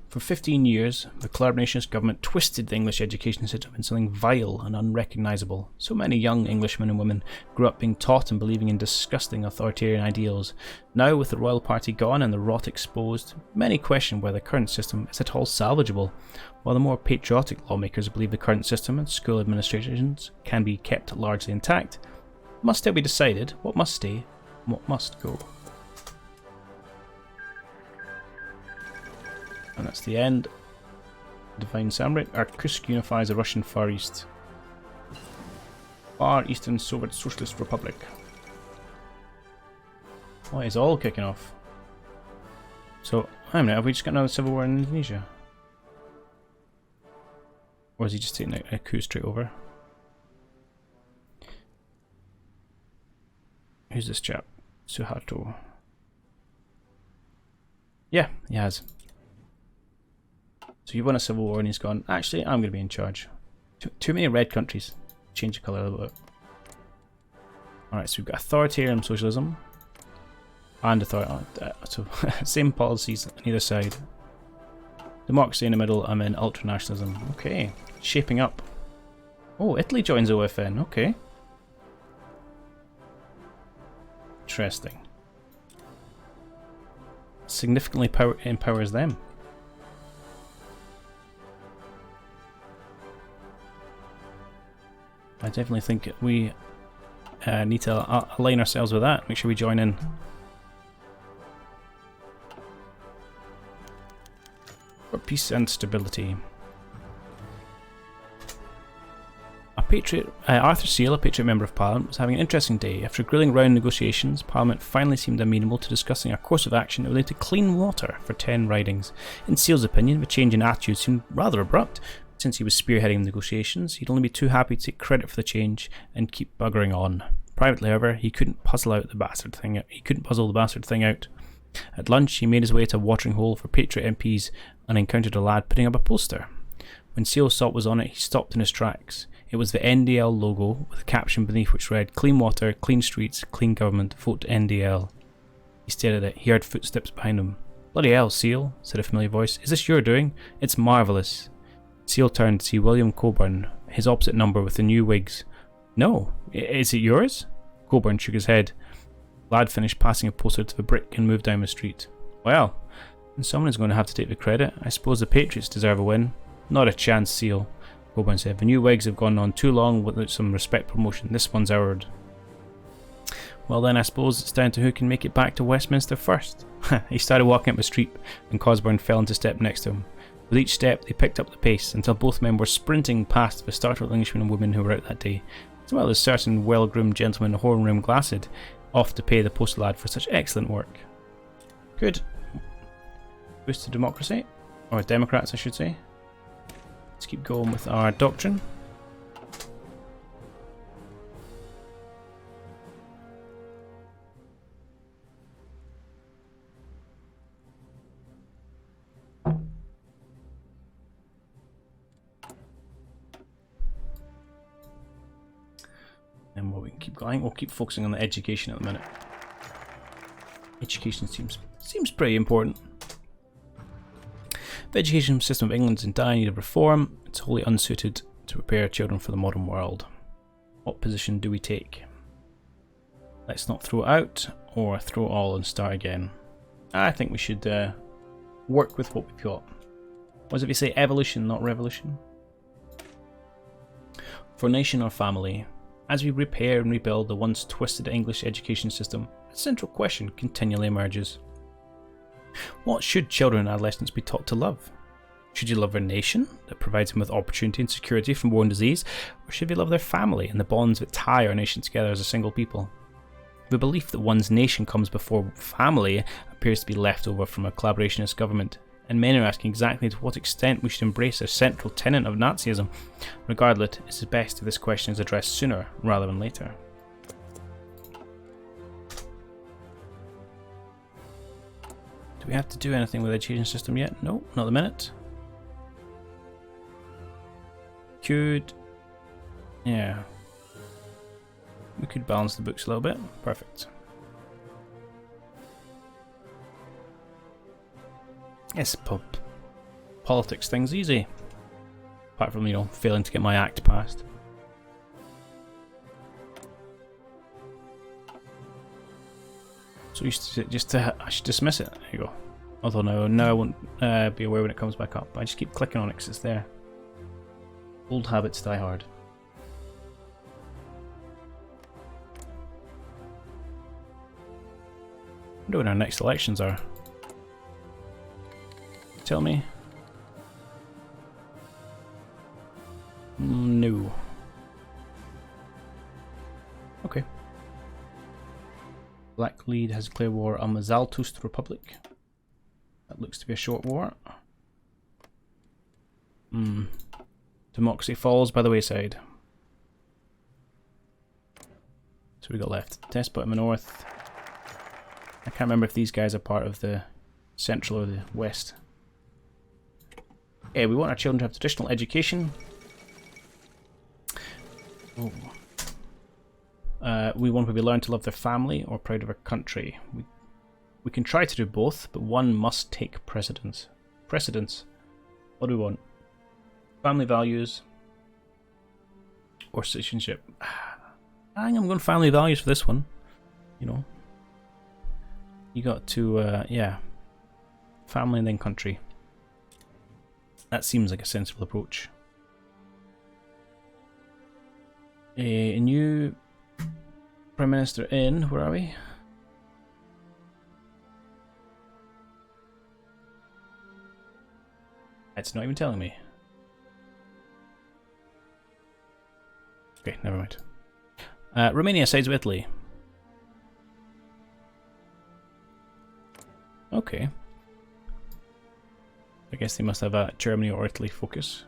For 15 years, the collaborationist government twisted the English education system into something vile and unrecognisable. So many young Englishmen and women grew up being taught and believing in disgusting authoritarian ideals. Now, with the royal party gone and the rot exposed, many question whether the current system is at all salvageable. While the more patriotic lawmakers believe the current system and school administrations can be kept largely intact, it must still be decided what must stay and what must go. And that's the end. Divine Samurai. Irkutsk unifies the Russian Far East. Far Eastern Soviet Socialist Republic. What is all kicking off? So, I don't know, have we just got another civil war in Indonesia? Or is he just taking a coup straight over? Who's this chap? Suharto. Yeah, he has. So you won a civil war and he's gone, actually, I'm going to be in charge. Too many red countries. Change the colour a little bit. Alright, so we've got authoritarian socialism. And so same policies on either side. Democracy in the middle, and then ultranationalism. Okay, shaping up. Oh, Italy joins OFN, okay. Interesting. Significantly empowers them. I definitely think we need to align ourselves with that. Make sure we join in. For peace and stability. Arthur Seale, a Patriot Member of Parliament, was having an interesting day. After grilling round negotiations, Parliament finally seemed amenable to discussing a course of action related to clean water for 10 ridings. In Seale's opinion, the change in attitude seemed rather abrupt. Since he was spearheading negotiations, he'd only be too happy to take credit for the change and keep buggering on. Privately, however, he couldn't puzzle the bastard thing out. At lunch, he made his way to a watering hole for Patriot MPs and encountered a lad putting up a poster. When Seale saw what was on it, he stopped in his tracks. It was the NDL logo with a caption beneath which read, "Clean water, clean streets, clean government, vote NDL." He stared at it. He heard footsteps behind him. "Bloody hell, Seale," said a familiar voice. "Is this your doing? It's marvellous." Seale turned to see William Coburn, his opposite number with the new wigs. "No, is it yours?" Coburn shook his head. The lad finished passing a poster to the brick and moved down the street. "Well, and someone is going to have to take the credit. I suppose the Patriots deserve a win." "Not a chance, Seale," Coburn said. "The new wigs have gone on too long without some respect promotion. This one's ours." "Well then, I suppose it's down to who can make it back to Westminster first." He started walking up the street and Cosburn fell into step next to him. With each step, they picked up the pace until both men were sprinting past the startled Englishmen and women who were out that day, as well as certain well-groomed gentlemen in Horn-Room Glasshead, off to pay the postal lad for such excellent work. Good. Boost to democracy. Or Democrats, I should say. Let's keep going with our doctrine. And we can keep going. We'll keep focusing on the education at the minute. Education seems pretty important. The education system of England is in dire need of reform. It's wholly unsuited to prepare children for the modern world. What position do we take? Let's not throw it out, or throw it all and start again. I think we should work with what we've got. What does it say? Evolution, not revolution. For nation or family, as we repair and rebuild the once twisted English education system, a central question continually emerges. What should children and adolescents be taught to love? Should you love their nation that provides them with opportunity and security from war and disease, or should they love their family and the bonds that tie our nation together as a single people? The belief that one's nation comes before family appears to be left over from a collaborationist government, and many are asking exactly to what extent we should embrace a central tenet of Nazism. Regardless, it's best if this question is addressed sooner rather than later. Do we have to do anything with the education system yet? No, not at the minute. Yeah. We could balance the books a little bit. Perfect. Yes, pub. politics things easy. Apart from, you know, failing to get my act passed. So I should dismiss it. There you go. Although now I won't be aware when it comes back up. I just keep clicking on it because it's there. Old habits die hard. I wonder when our next elections are. Tell me. No. Okay. Black Lead has declared war on the Zaltust Republic. That looks to be a short war. Democracy falls by the wayside. So we got left. Despot in the north. I can't remember if these guys are part of the central or the west. Okay, we want our children to have traditional education. Oh. We want them to be learned to love their family or proud of our country. We can try to do both, but one must take precedence. What do we want? Family values or citizenship? I think I'm going family values for this one. You know, you got to yeah, family and then country. That seems like a sensible approach. A new Prime Minister in, where are we? It's not even telling me. Okay, never mind. Romania sides with Italy. Okay. I guess they must have a Germany or Italy focus.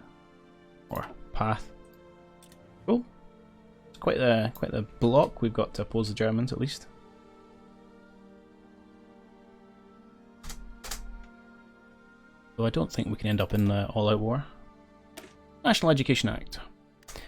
Or path. Cool. It's quite the block we've got to oppose the Germans, at least. Though I don't think we can end up in the all-out war. National Education Act.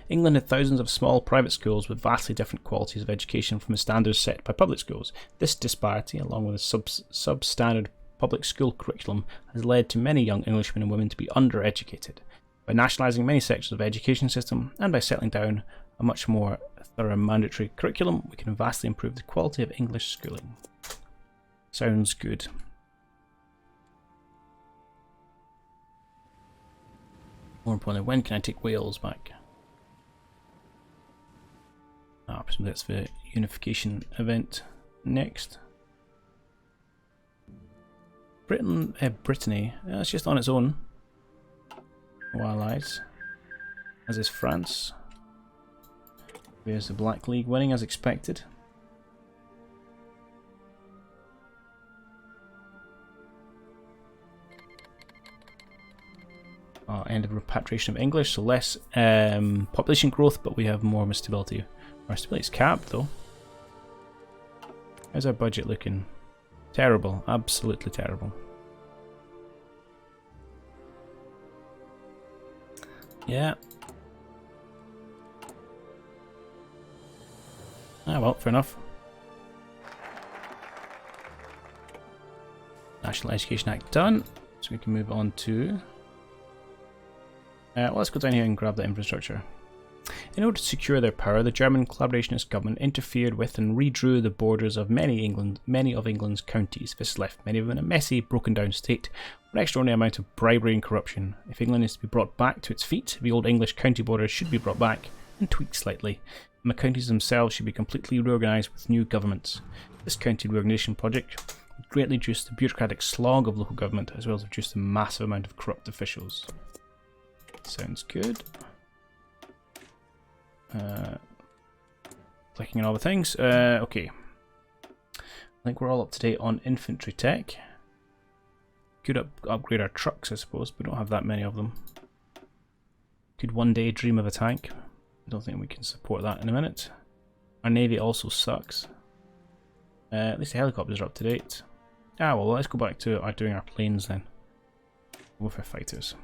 England had thousands of small private schools with vastly different qualities of education from the standards set by public schools. This disparity, along with a substandard public school curriculum, has led to many young Englishmen and women to be undereducated. By nationalising many sections of the education system and by settling down a much more thorough mandatory curriculum, we can vastly improve the quality of English schooling. Sounds good. More importantly, when can I take Wales back? Presumably that's the unification event next. Brittany, it's just on its own. No allies. As is France. There's the Black League winning as expected. End of repatriation of English, so less population growth, but we have more stability. Our stability is capped though. How's our budget looking? Terrible, absolutely terrible. Yeah. Ah well, fair enough. National Education Act done, so we can move on to... well, let's go down here and grab that infrastructure. In order to secure their power, the German collaborationist government interfered with and redrew the borders of many of England's counties. This left many of them in a messy, broken down state, with an extraordinary amount of bribery and corruption. If England is to be brought back to its feet, the old English county borders should be brought back and tweaked slightly, and the counties themselves should be completely reorganised with new governments. This county reorganisation project would greatly reduce the bureaucratic slog of local government, as well as reduce the massive amount of corrupt officials. Sounds good. Clicking on all the things. Okay. I think we're all up to date on infantry tech. Could upgrade our trucks, I suppose, but we don't have that many of them. Could one day dream of a tank. I don't think we can support that in a minute. Our navy also sucks. At least the helicopters are up to date. Ah well, let's go back to doing our planes then. Go for fighters.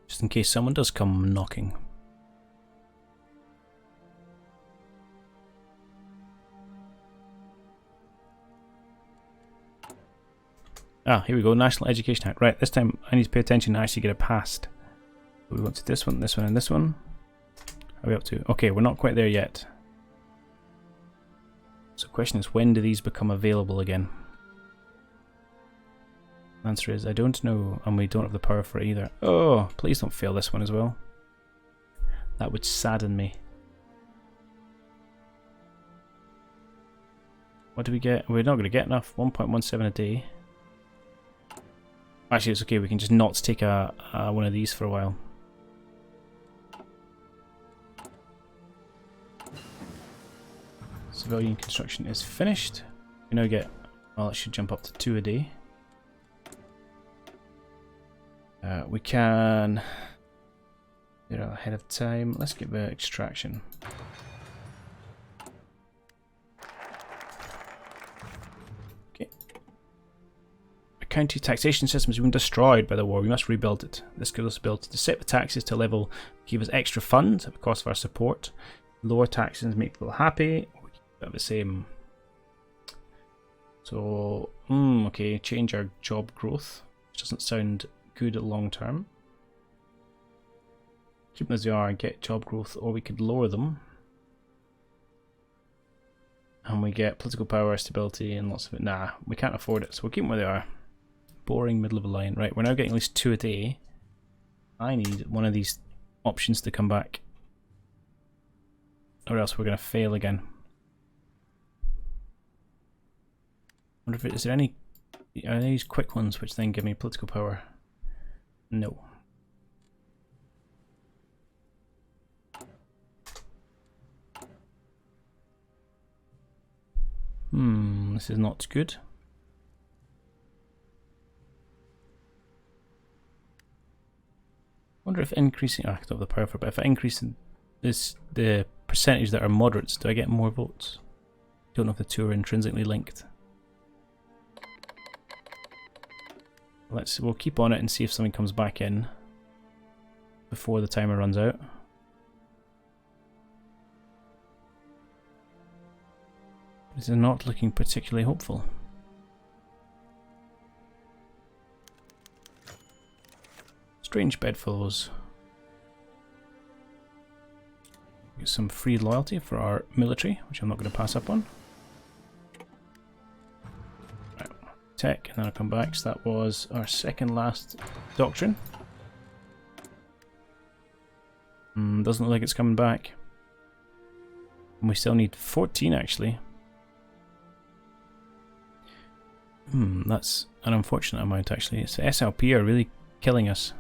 Just in case someone does come knocking. Ah, here we go. National Education Act. Right, this time I need to pay attention and actually get it passed. We want to this one, and this one. How are we up to? Okay, we're not quite there yet. So the question is, when do these become available again? The answer is, I don't know, and we don't have the power for it either. Oh, please don't fail this one as well. That would sadden me. What do we get? We're not going to get enough. 1.17 a day. Actually, it's okay. We can just not take one of these for a while. Civilian construction is finished. We now get, well, it should jump up to 2 a day. We can do it ahead of time. Let's get the extraction. Okay. The county taxation system has been destroyed by the war. We must rebuild it. This gives us the ability to set the taxes to a level, give us extra funds at the cost of our support. Lower taxes make people happy. The same. So, okay, change our job growth, which doesn't sound good long term. Keep them as they are and get job growth, or we could lower them. And we get political power, stability, and lots of it. Nah, we can't afford it, so we'll keep them where they are. Boring, middle of the line. Right, we're now getting at least 2 a day. I need one of these options to come back, or else we're going to fail again. I wonder if is there any, are these quick ones which then give me political power? No. This is not good. I wonder if increasing, I don't have the power for it, but if I increase this, the percentage that are moderates, do I get more votes? Don't know if the two are intrinsically linked. We'll keep on it and see if something comes back in before the timer runs out. This is not looking particularly hopeful. Strange bedfellows. Get some free loyalty for our military, which I'm not going to pass up on. Tech, and then I'll come back. So that was our second last doctrine. Doesn't look like it's coming back. And we still need 14 actually. That's an unfortunate amount actually. So SLP are really killing us.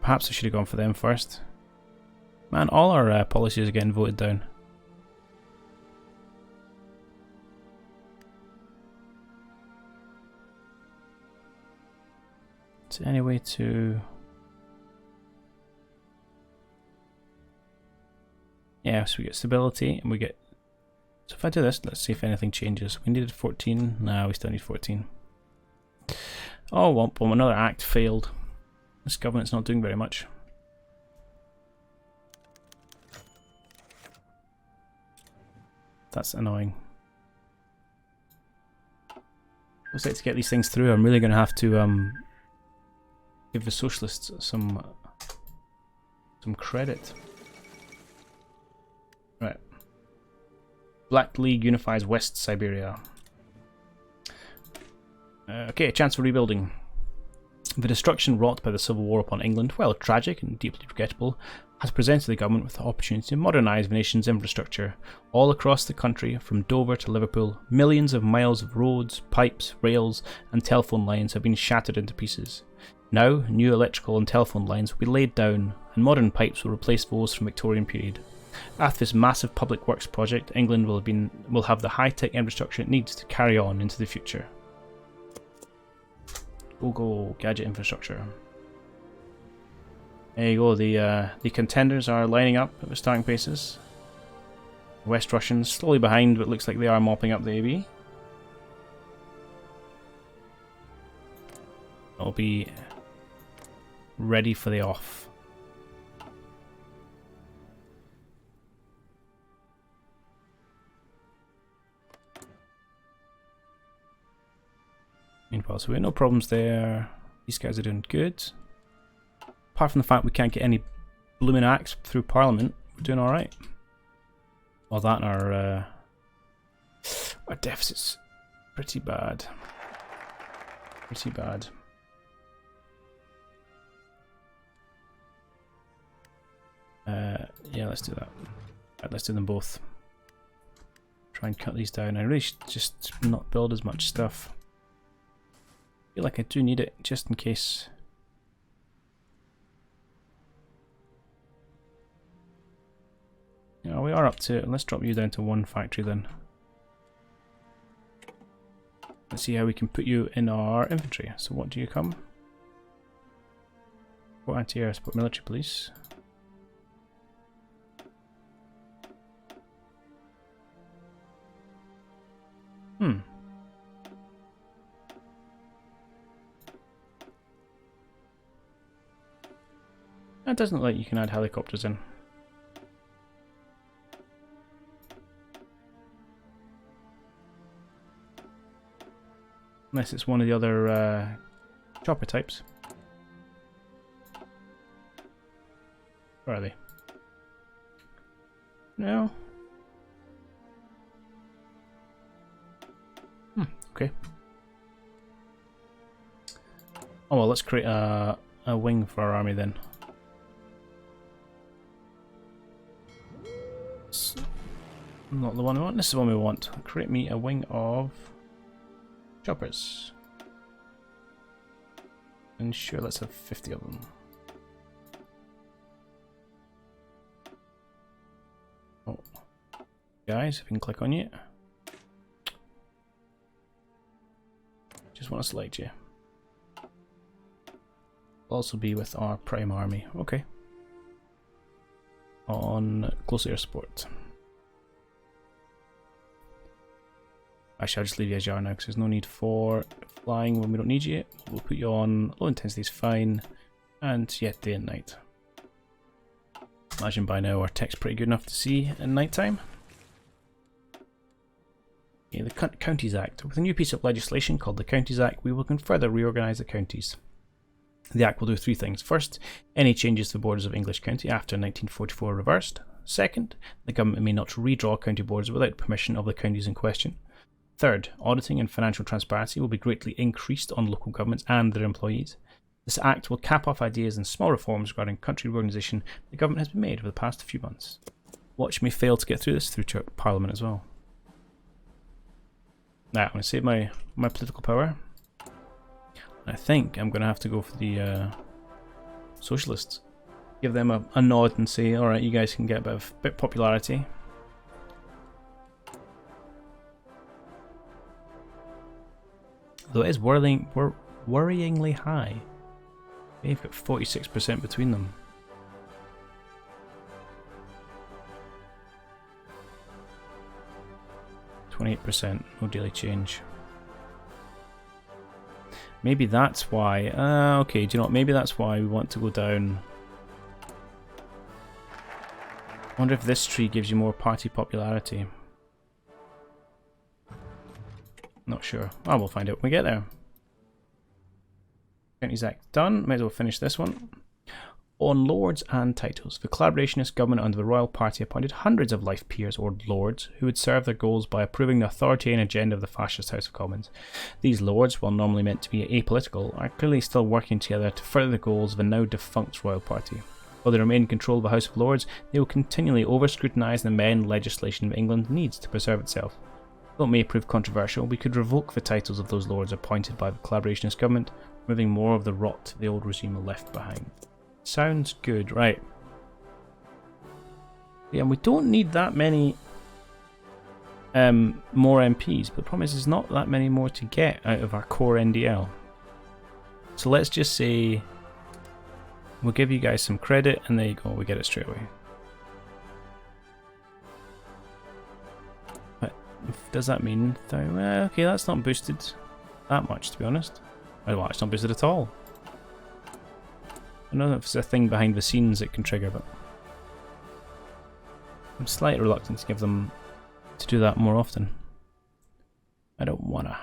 Perhaps I should have gone for them first. Man, all our policies are getting voted down. Is there any way to... Yeah, so we get stability and we get... So if I do this, let's see if anything changes. We needed 14. No, we still need 14. Oh, well, another act failed. This government's not doing very much. That's annoying. Looks like to get these things through, I'm really going to have to give the socialists some credit. Right. Black League unifies West Siberia. Okay, a chance for rebuilding. The destruction wrought by the Civil War upon England, while tragic and deeply regrettable, has presented the government with the opportunity to modernise the nation's infrastructure. All across the country, from Dover to Liverpool, millions of miles of roads, pipes, rails and telephone lines have been shattered into pieces. Now, new electrical and telephone lines will be laid down, and modern pipes will replace those from Victorian period. After this massive public works project, England will have the high-tech infrastructure it needs to carry on into the future. Go, gadget infrastructure. There you go, the contenders are lining up at the starting places. West Russians slowly behind, but looks like they are mopping up the AB. I'll be ready for the off. Meanwhile, so we have no problems there. These guys are doing good. Apart from the fact we can't get any blooming acts through Parliament, we're doing alright. Well, that and our deficit's pretty bad. Pretty bad. Yeah, let's do that. Right, let's do them both. Try and cut these down. I really should just not build as much stuff. I feel like I do need it, just in case. Yeah, we are up to it. Let's drop you down to 1 factory then. Let's see how we can put you in our infantry. So what do you come? Support anti-air, support military police. That doesn't look like you can add helicopters in. Unless it's one of the other chopper types. Where are they? No. Okay. Oh well, let's create a wing for our army then. It's not the one we want. This is the one we want. Create me a wing of choppers. And sure, let's have 50 of them. Oh, guys, if we can click on you. Just want to select you. Also be with our prime army. Okay. On close air support. Actually, I'll just leave you as you are now because there's no need for flying when we don't need you. We'll put you on low intensity is fine, and yeah, day and night. Imagine by now our tech's pretty good enough to see in night time. Okay, the Counties Act. With a new piece of legislation called the Counties Act, we can further reorganise the counties. The Act will do 3 things. First, any changes to the borders of English County after 1944 are reversed. Second, the government may not redraw county borders without permission of the counties in question. Third, auditing and financial transparency will be greatly increased on local governments and their employees. This Act will cap off ideas and small reforms regarding country reorganisation the government has been made over the past few months. Watch me fail to get through this through Parliament as well. Now, I'm going to save my political power. I think I'm going to have to go for the Socialists. Give them a nod and say, alright, you guys can get a bit of popularity. Though it is worryingly high. They've got 46% between them. %, no daily change. Maybe that's why. Okay, do you know what? Maybe that's why we want to go down. I wonder if this tree gives you more party popularity. Not sure. Oh, we'll find out when we get there. Counties Act done. Might as well finish this one. On Lords and Titles, the collaborationist government under the Royal Party appointed hundreds of life peers or lords who would serve their goals by approving the authoritarian agenda of the fascist House of Commons. These lords, while normally meant to be apolitical, are clearly still working together to further the goals of the now defunct Royal Party. While they remain in control of the House of Lords, they will continually over-scrutinise and amend legislation England needs to preserve itself. Though it may prove controversial, we could revoke the titles of those lords appointed by the collaborationist government, removing more of the rot the old regime left behind. Sounds good, right. Yeah, we don't need that many more MPs, but the problem is there's not that many more to get out of our core NDL. So let's just say we'll give you guys some credit, and there you go, we get it straight away. But does that mean, okay, that's not boosted that much, to be honest. Well, it's not boosted at all. I don't know if there's a thing behind the scenes it can trigger, but I'm slightly reluctant to give them to do that more often. I don't wanna.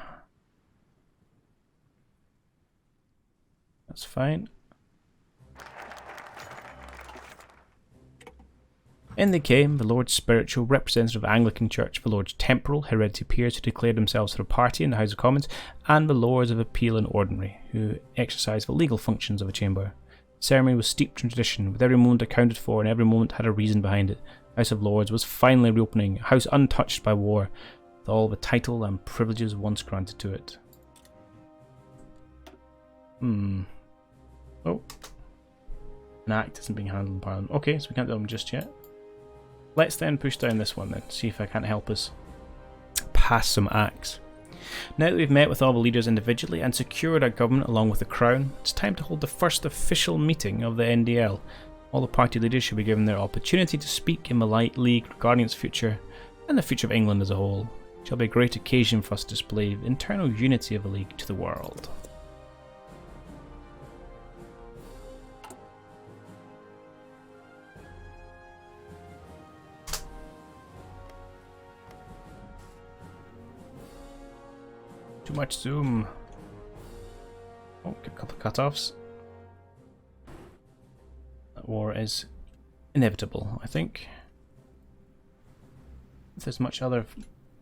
That's fine. In they came, the Lord's spiritual representative of Anglican Church, the Lord's temporal hereditary peers who declared themselves for a party in the House of Commons, and the Lords of Appeal and Ordinary, who exercised the legal functions of a chamber. The ceremony was steeped in tradition, with every moment accounted for and every moment had a reason behind it. The House of Lords was finally reopening, a house untouched by war, with all the title and privileges once granted to it. Oh. An act isn't being handled in Parliament. Okay, so we can't do them just yet. Let's then push down this one then, see if I can't help us pass some acts. Now that we've met with all the leaders individually and secured our government along with the Crown, it's time to hold the first official meeting of the NDL. All the party leaders should be given their opportunity to speak in the League regarding its future and the future of England as a whole. It shall be a great occasion for us to display the internal unity of the League to the world. Too much zoom. Oh, get a couple of cut-offs. That war is inevitable, I think. If there's much other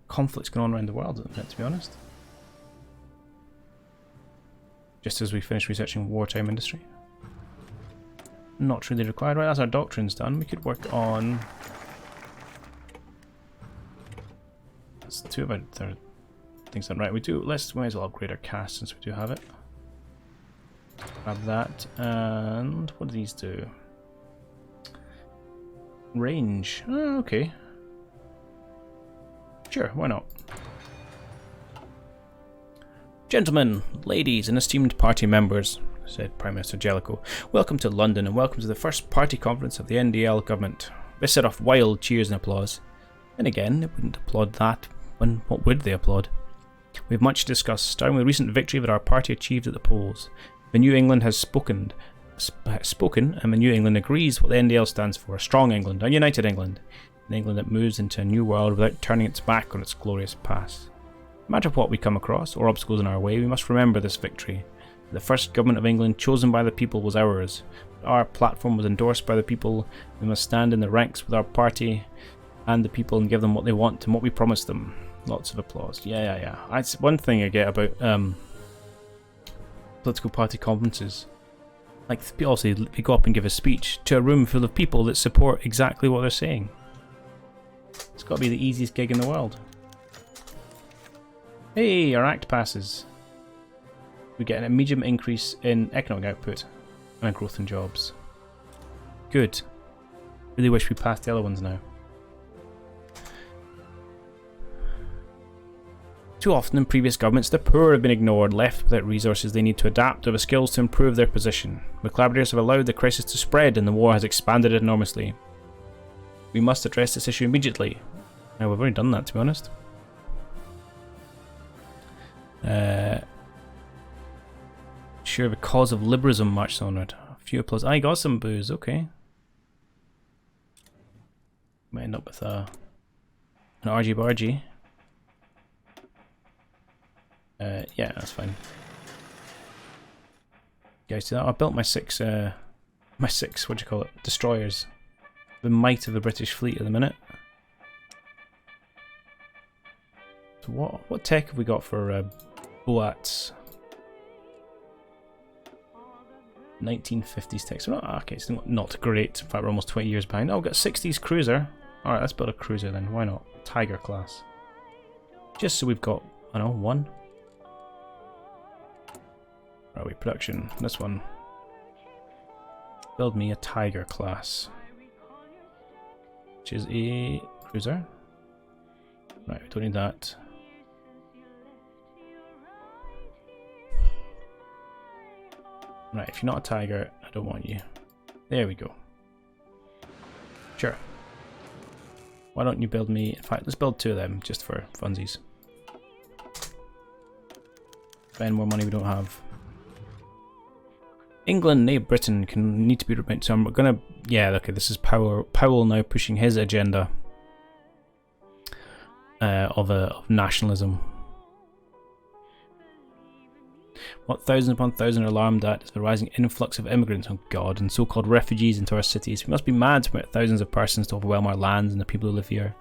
conflicts going on around the world at the minute, to be honest. Just as we finish researching wartime industry. Not really required. Right, that's our doctrines done. We could work on... That's two of our third things done. Right, we might as well upgrade our cast since we do have it. Grab that, and what do these do? Range. Oh, okay. Sure, why not? Gentlemen, ladies, and esteemed party members, said Prime Minister Jellicoe, welcome to London and welcome to the first party conference of the NDL government. This set off wild cheers and applause. And again, they wouldn't applaud that. When what would they applaud? We have much discussed, starting with the recent victory that our party achieved at the polls. The New England has spoken, and the New England agrees what the NDL stands for: a strong England, a united England, an England that moves into a new world without turning its back on its glorious past. No matter what we come across, or obstacles in our way, we must remember this victory. The first government of England chosen by the people was ours. Our platform was endorsed by the people. We must stand in the ranks with our party and the people and give them what they want and what we promised them. Lots of applause. Yeah. That's one thing I get about political party conferences. Like, obviously, they go up and give a speech to a room full of people that support exactly what they're saying. It's got to be the easiest gig in the world. Hey, our act passes. We get an immediate increase in economic output and a growth in jobs. Good. Really wish we passed the other ones now. Too often in previous governments, the poor have been ignored, left without resources they need to adapt or the skills to improve their position. The collaborators have allowed the crisis to spread and the war has expanded enormously. We must address this issue immediately. Now, we've already done that, to be honest. Sure, the cause of liberalism marched onward. A few applause. I got some booze, okay. Might end up with an argy-bargy. Yeah, that's fine. Guys, do that. I built my six, what do you call it? Destroyers. The might of the British fleet at the minute. So what tech have we got for Boats? 1950s tech. So okay, it's not great. In fact, we're almost 20 years behind. Oh, we've got 60s cruiser. Alright, let's build a cruiser then. Why not? Tiger class. Just so we've got, I don't know, one. Railway production. This one. Build me a Tiger class. Which is a cruiser. Right, we don't need that. Right, if you're not a Tiger, I don't want you. There we go. Sure. Why don't you build me... In fact, let's build two of them, just for funsies. Spend more money we don't have. England, nay, Britain can need to be remembered. So I'm gonna... Yeah, okay, this is Powell now pushing his agenda of nationalism. What thousands upon thousands are alarmed at is the rising influx of immigrants, oh god, and so-called refugees into our cities. We must be mad to permit thousands of persons to overwhelm our lands and the people who live here.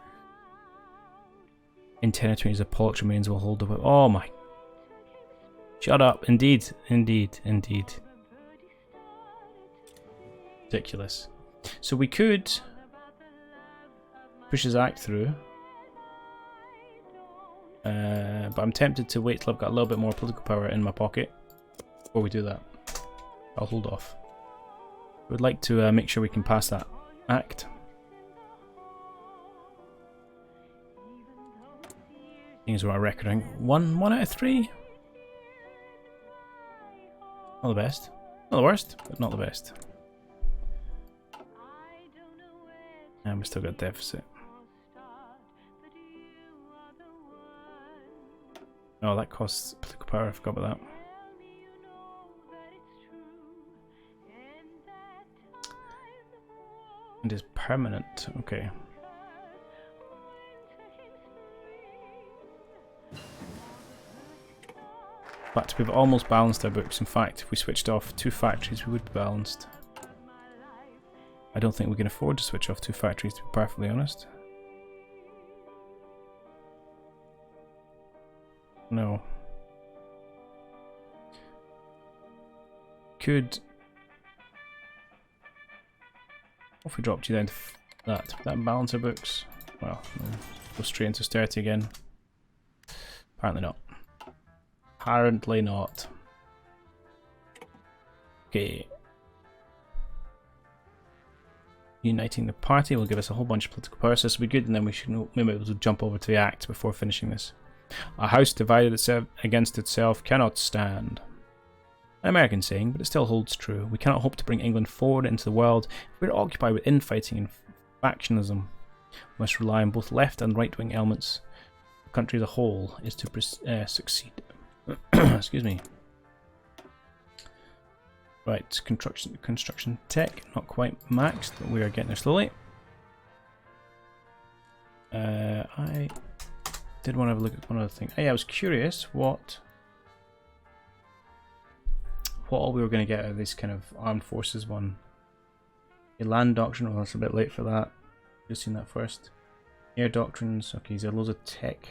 In 10 or 20 years, a Pollock's remains will hold up. Oh my. Shut up. Indeed. Indeed. Indeed. Ridiculous. So we could push his act through. But I'm tempted to wait till I've got a little bit more political power in my pocket before we do that. I'll hold off. I would like to make sure we can pass that act. Things are reckoning. One out of 3. Not the best. Not the worst, but not the best. And we still got a deficit. Oh, that costs political power. I forgot about that. And is permanent. Okay. But we've almost balanced our books. In fact, if we switched off 2 factories, we would be balanced. I don't think we can afford to switch off 2 factories, to be perfectly honest. No. Could... What if we dropped you down to that? Would that balance our books? Well, we'll go straight into austerity again. Apparently not. Apparently not. Okay. Uniting the party will give us a whole bunch of political power, so this will be good, and then we should be able to jump over to the act before finishing this. A house divided itself against itself cannot stand. An American saying, but it still holds true. We cannot hope to bring England forward into the world if we are occupied with infighting and factionism. We must rely on both left and right-wing elements. The country as a whole is to succeed. Excuse me. Right, construction tech, not quite maxed, but we are getting there slowly. I did want to have a look at one other thing. Hey, I was curious what all we were going to get out of this kind of armed forces one. A land doctrine, well, it's a bit late for that. Just seen that first. Air doctrines, okay, there are loads of tech.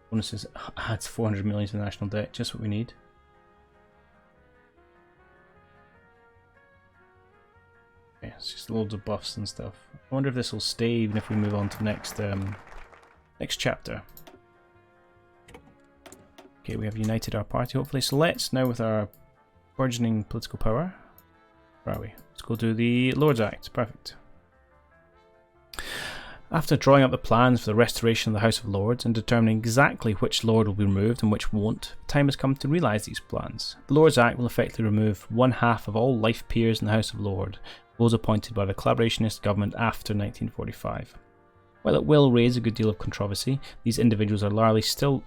Bonuses adds 400 million to the national debt, just what we need. Okay, it's just loads of buffs and stuff. I wonder if this will stay even if we move on to the next chapter. Okay, we have united our party hopefully. So let's now, with our burgeoning political power, where are we? Let's go do the Lords Act. Perfect. After drawing up the plans for the restoration of the House of Lords and determining exactly which Lord will be removed and which won't, the time has come to realise these plans. The Lords Act will effectively remove 1/2 of all life peers in the House of Lords, those appointed by the collaborationist government after 1945. While it will raise a good deal of controversy, these individuals are largely still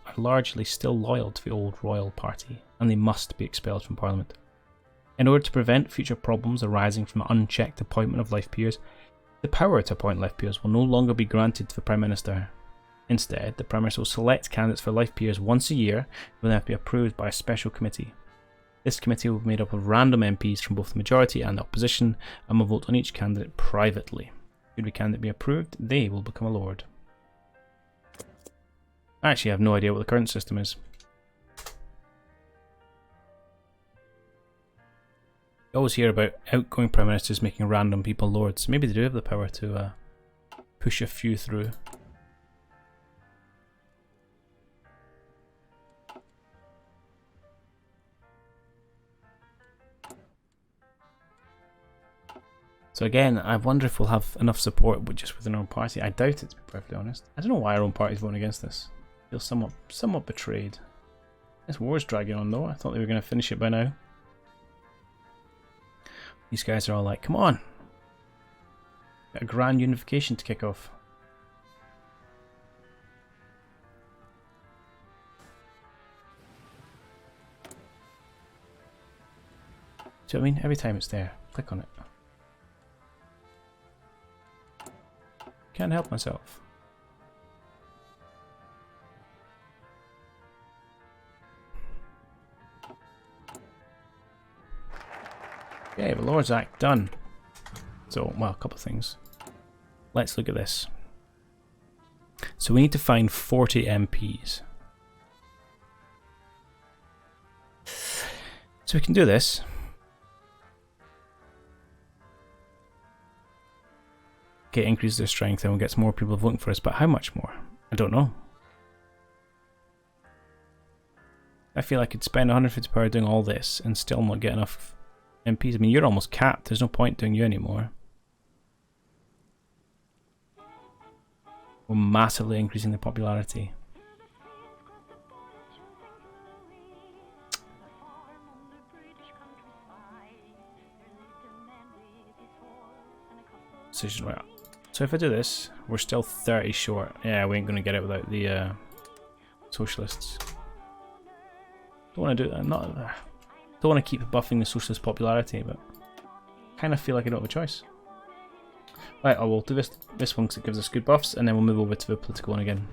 loyal to the old royal party, and they must be expelled from Parliament. In order to prevent future problems arising from unchecked appointment of life peers, the power to appoint life peers will no longer be granted to the Prime Minister. Instead, the Prime Minister will select candidates for life peers once a year, who will have to be approved by a special committee. This committee will be made up of random MPs from both the majority and the opposition, and will vote on each candidate privately. Should the candidate be approved, they will become a Lord. I actually have no idea what the current system is. You always hear about outgoing Prime Ministers making random people Lords. Maybe they do have the power to push a few through. So again, I wonder if we'll have enough support just within our own party. I doubt it, to be perfectly honest. I don't know why our own party's voting against this. I feel somewhat betrayed. This war's dragging on though. I thought they were going to finish it by now. These guys are all like, come on. Got a grand unification to kick off. Do you know what I mean? Every time it's there, click on it. Can't help myself. Okay, the Lords Act done. So, well, a couple of things. Let's look at this. So we need to find 40 MPs. So we can do this. Okay, increase their strength and we'll get some more people voting for us, but how much more? I don't know. I feel I could spend 150 power doing all this and still not get enough MPs. I mean, you're almost capped. There's no point doing you anymore. We're massively increasing the popularity. Decision right. So if I do this, we're still 30 short. Yeah, we ain't gonna get it without the socialists. Don't want to do that. Don't want to keep buffing the socialist popularity, but kind of feel like I don't have a choice. Right, I will do this one because it gives us good buffs, and then we'll move over to the political one again.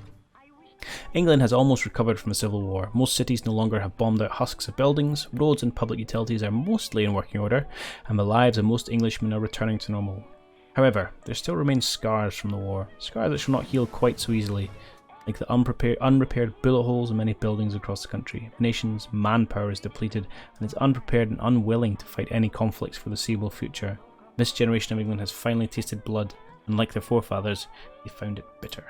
England has almost recovered from the Civil War. Most cities no longer have bombed out husks of buildings, roads and public utilities are mostly in working order, and the lives of most Englishmen are returning to normal. However, there still remain scars from the war, scars that shall not heal quite so easily, like the unrepaired bullet holes in many buildings across the country. The nation's manpower is depleted and is unprepared and unwilling to fight any conflicts for the foreseeable future. This generation of England has finally tasted blood, and like their forefathers, they found it bitter.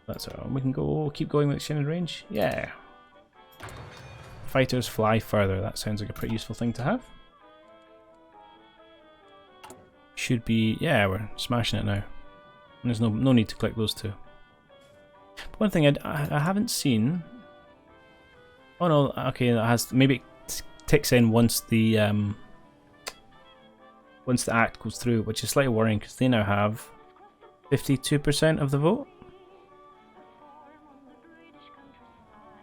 That's all. We can go, keep going with extended range? Yeah. Fighters fly further. That sounds like a pretty useful thing to have. Should be, yeah, we're smashing it now. And there's no need to click those two. But one thing I haven't seen. Oh no, okay, that has, maybe it ticks in once the act goes through, which is slightly worrying because they now have 52% of the vote.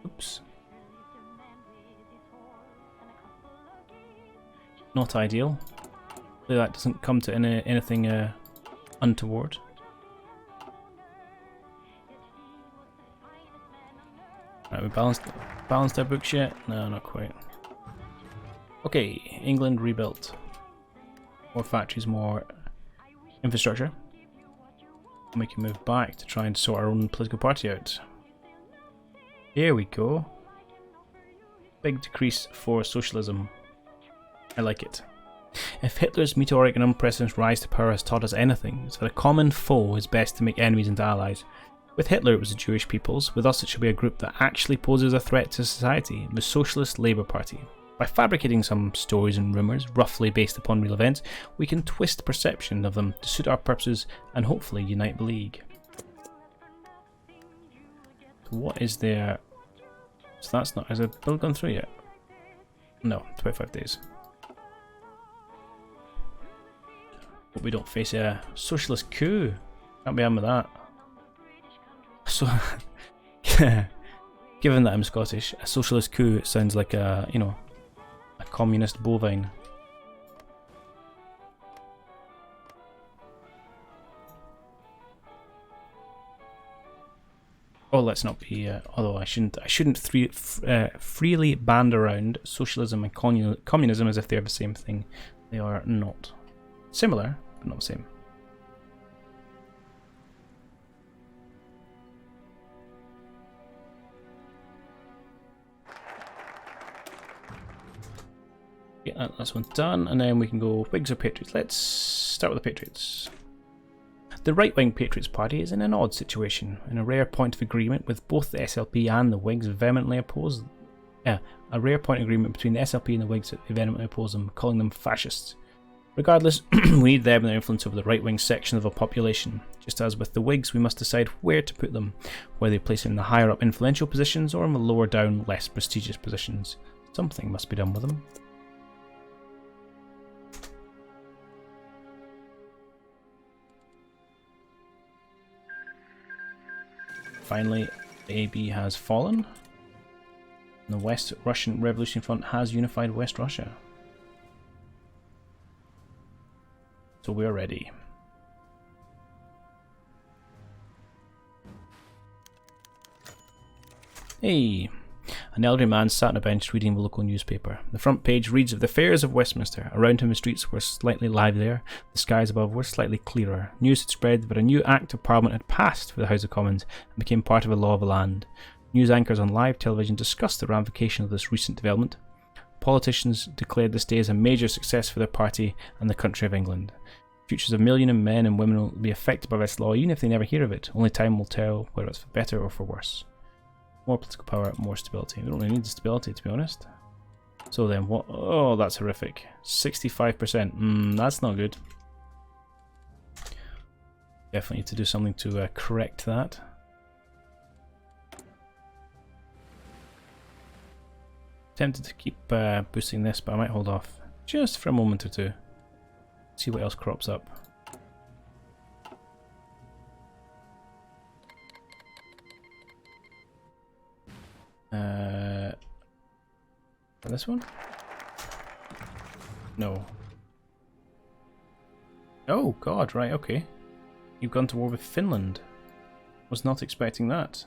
Oops. Not ideal. That doesn't come to anything untoward. Right, we balanced our books yet? No, not quite. Okay, England rebuilt. More factories, more infrastructure. And we can move back to try and sort our own political party out. Here we go. Big decrease for socialism. I like it. If Hitler's meteoric and unprecedented rise to power has taught us anything, it's that a common foe is best to make enemies into allies. With Hitler it was the Jewish peoples, with us it should be a group that actually poses a threat to society, the Socialist Labour Party. By fabricating some stories and rumours, roughly based upon real events, we can twist perception of them to suit our purposes and hopefully unite the League. So what is there? So that's not, has a bill gone through yet? No, 25 days. Hope we don't face a socialist coup. Can't be on with that. So, given that I'm Scottish, a socialist coup sounds like a, you know, a communist bovine. Oh, let's not be. Although I shouldn't freely band around socialism and communism as if they're the same thing. They are not. Similar, but not the same. Yeah, that's one done, and then we can go Whigs or Patriots. Let's start with the Patriots. The right-wing Patriots Party is in an odd situation, in a rare point of agreement with both the SLP and the Whigs vehemently oppose. A rare point of agreement between the SLP and the Whigs that vehemently oppose them, calling them fascists. Regardless, we need them and their influence over the right-wing section of a population. Just as with the Whigs, we must decide where to put them, whether they place in the higher-up influential positions or in the lower-down, less prestigious positions. Something must be done with them. Finally, the AB has fallen. And the West Russian Revolutionary Front has unified West Russia. So we are ready. Hey! An elderly man sat on a bench reading the local newspaper. The front page reads of the fairs of Westminster. Around him the streets were slightly livelier, the skies above were slightly clearer. News had spread that a new Act of Parliament had passed for the House of Commons and became part of the law of the land. News anchors on live television discussed the ramifications of this recent development. Politicians declared this day as a major success for their party and the country of England. Futures of millions of men and women will be affected by this law, even if they never hear of it. Only time will tell whether it's for better or for worse. More political power, more stability. We don't really need the stability, to be honest. So then, what? Oh, that's horrific. 65%. That's not good. Definitely need to do something to correct that. Tempted to keep boosting this, but I might hold off just for a moment or two. See what else crops up. This one? No. Oh god, right, okay. You've gone to war with Finland. Was not expecting that.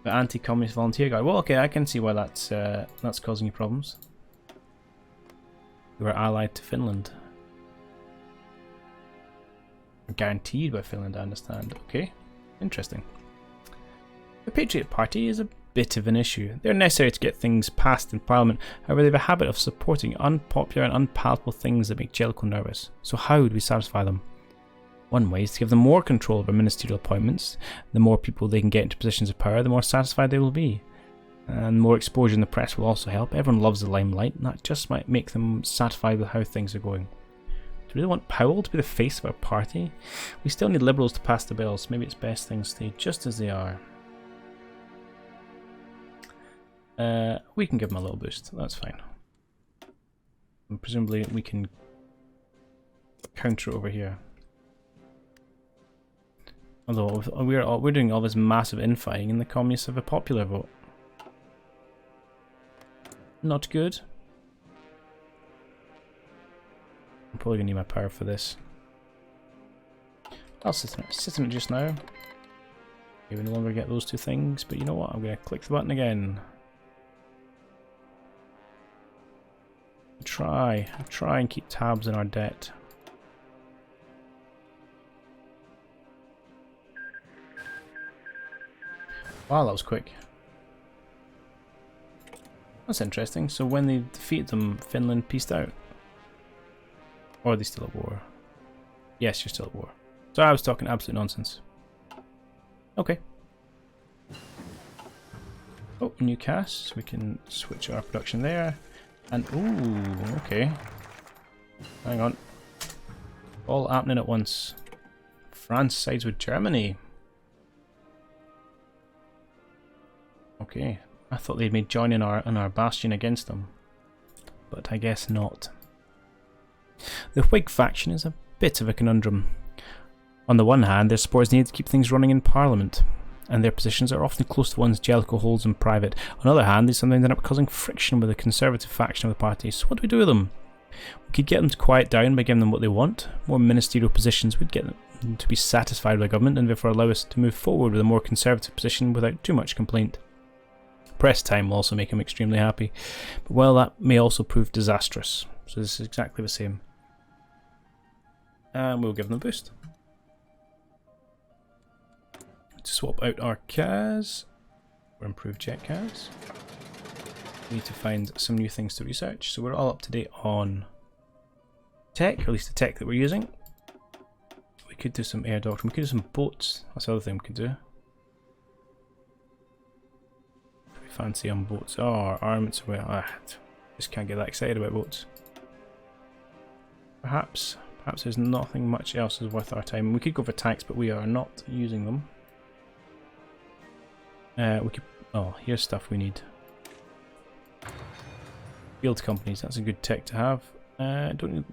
The anti-communist volunteer guy. Well, okay, I can see why that's causing you problems. You are allied to Finland. Guaranteed by Finland, I understand. Okay, interesting. The Patriot Party is a bit of an issue. They're necessary to get things passed in Parliament, however they have a habit of supporting unpopular and unpalatable things that make Jellicoe nervous. So how would we satisfy them? One way is to give them more control over ministerial appointments. The more people they can get into positions of power, the more satisfied they will be. And more exposure in the press will also help. Everyone loves the limelight, and that just might make them satisfied with how things are going. Do we really want Powell to be the face of our party? We still need Liberals to pass the bills, so maybe it's best things stay just as they are. We can give them a little boost, that's fine. And presumably we can counter it over here. Although we're doing all this massive infighting and the communists have a popular vote. Not good. I'm probably going to need my power for this. I'll sit on it just now. Okay, we no longer get those two things, but you know what? I'm going to click the button again. Try and keep tabs on our debt. Wow, that was quick. That's interesting. So when they defeat them, Finland peaced out. Or are they still at war? Yes, you're still at war. So I was talking absolute nonsense. Okay. Oh, new cast. We can switch our production there. And, ooh, okay. Hang on. All happening at once. France sides with Germany. Okay. I thought they'd made join in our bastion against them. But I guess not. The Whig faction is a bit of a conundrum. On the one hand, their supporters need to keep things running in Parliament, and their positions are often close to ones Jellicoe holds in private. On the other hand, they sometimes end up causing friction with the Conservative faction of the party. So what do we do with them? We could get them to quiet down by giving them what they want. More ministerial positions would get them to be satisfied with the government and therefore allow us to move forward with a more conservative position without too much complaint. Press time will also make him extremely happy, but well, that may also prove disastrous. So this is exactly the same. And we'll give them a boost. To swap out our cars, or improve jet cars. We need to find some new things to research, so we're all up to date on tech, or at least the tech that we're using. We could do some air doctrine, we could do some boats, that's the other thing we could do. Pretty fancy on boats. Oh, our armaments are well, just can't get that excited about boats. Perhaps there's nothing much else is worth our time. We could go for tanks, but we are not using them. We could. Oh, here's stuff we need. Field companies. That's a good tech to have. Don't need,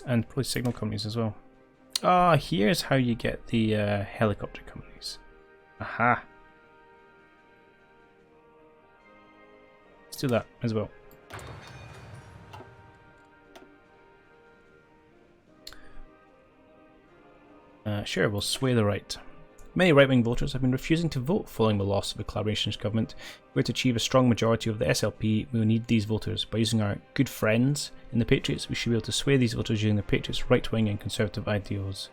and probably signal companies as well. Ah, here's how you get the helicopter companies. Aha. Let's do that as well. Sure, we'll sway the right. Many right-wing voters have been refusing to vote following the loss of a collaborationist government. If we're to achieve a strong majority of the SLP, we will need these voters. By using our good friends in the Patriots, we should be able to sway these voters using the Patriots' right-wing and conservative ideals.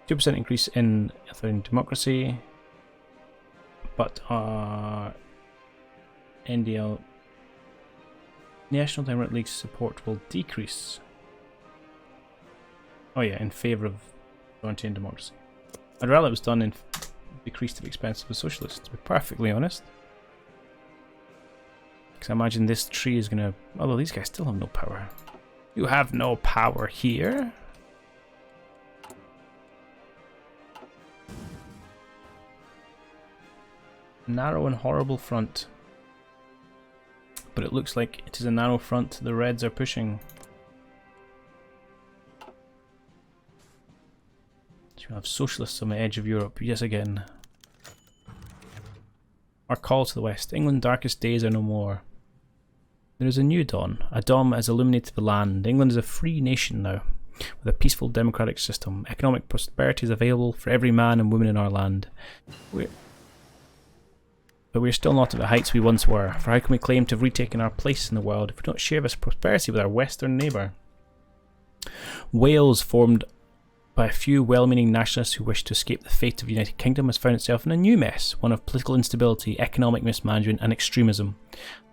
2% increase in authoritarian democracy, but our NDL National Democratic League's support will decrease. Oh yeah, in favour of authoritarian democracy. I'd rather it was done in decrease to the expense of the socialists, to be perfectly honest. Because I imagine this tree is going to... Although these guys still have no power. You have no power here. Narrow and horrible front. But it looks like it is a narrow front the Reds are pushing. You have socialists on the edge of Europe, yes again. Our call to the West. England's darkest days are no more. There is a new dawn. A dawn that has illuminated the land. England is a free nation now, with a peaceful democratic system. Economic prosperity is available for every man and woman in our land. But we're still not at the heights we once were, for how can we claim to have retaken our place in the world if we don't share this prosperity with our western neighbour? Wales, formed by a few well-meaning nationalists who wish to escape the fate of the United Kingdom, has found itself in a new mess, one of political instability, economic mismanagement and extremism.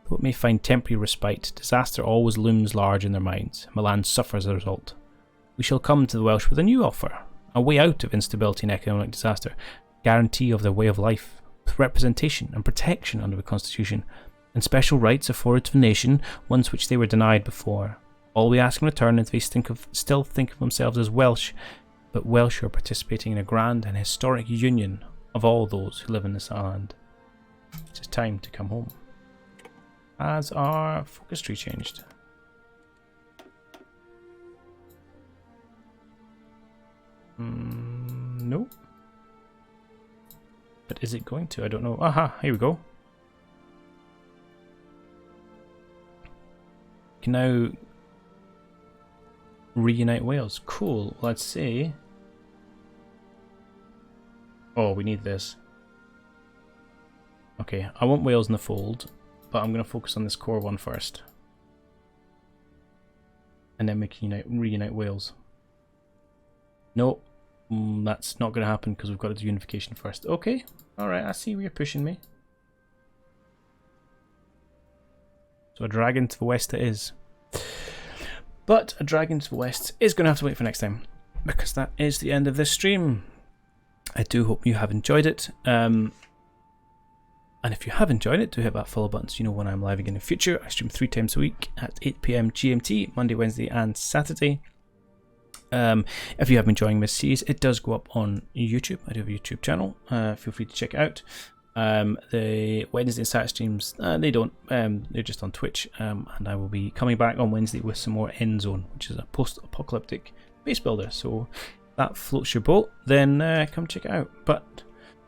Though it may find temporary respite, disaster always looms large in their minds. Milan suffers as a result. We shall come to the Welsh with a new offer, a way out of instability and economic disaster, guarantee of their way of life, with representation and protection under the Constitution, and special rights afforded to the nation, ones which they were denied before. All we ask in return is they still think of themselves as Welsh, but Welsh are participating in a grand and historic union of all those who live in this island. It is time to come home. Has our focus tree changed? No. But is it going to? I don't know. Aha, here we go. We can now reunite Wales. Cool. Let's see. Oh, we need this. Okay, I want Wales in the fold, but I'm going to focus on this core one first. And then we can reunite Wales. No, that's not going to happen because we've got to do unification first. Okay, alright, I see where you're pushing me. So a dragon to the west it is. But a dragon to the west is going to have to wait for next time, because that is the end of this stream. I do hope you have enjoyed it. And if you have enjoyed it, do hit that follow button so you know when I'm live again in the future. I stream 3 times a week at 8 PM GMT, Monday, Wednesday and Saturday. If you have been enjoying this series, it does go up on YouTube. I do have a YouTube channel. Feel free to check it out. The Wednesday and Saturday streams, they don't. They're just on Twitch. And I will be coming back on Wednesday with some more End Zone, which is a post-apocalyptic base builder. So if that floats your boat, then come check it out. But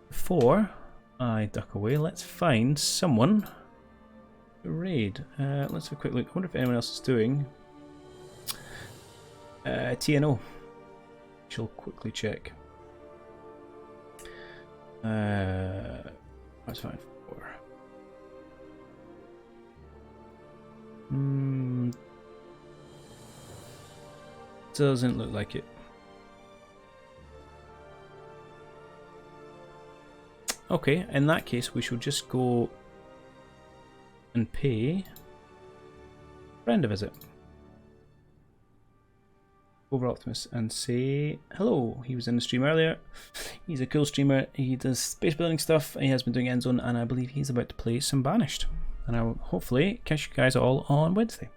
before I duck away, let's find someone to raid. Let's have a quick look. I wonder if anyone else is doing TNO. She'll quickly check. That's fine. Doesn't look like it. Okay, in that case, we should just go and pay friend a visit. Over Optimus and say hello. He was in the stream earlier. He's a cool streamer. He does space building stuff. He has been doing Endzone, and I believe he's about to play some Banished. And I will hopefully catch you guys all on Wednesday.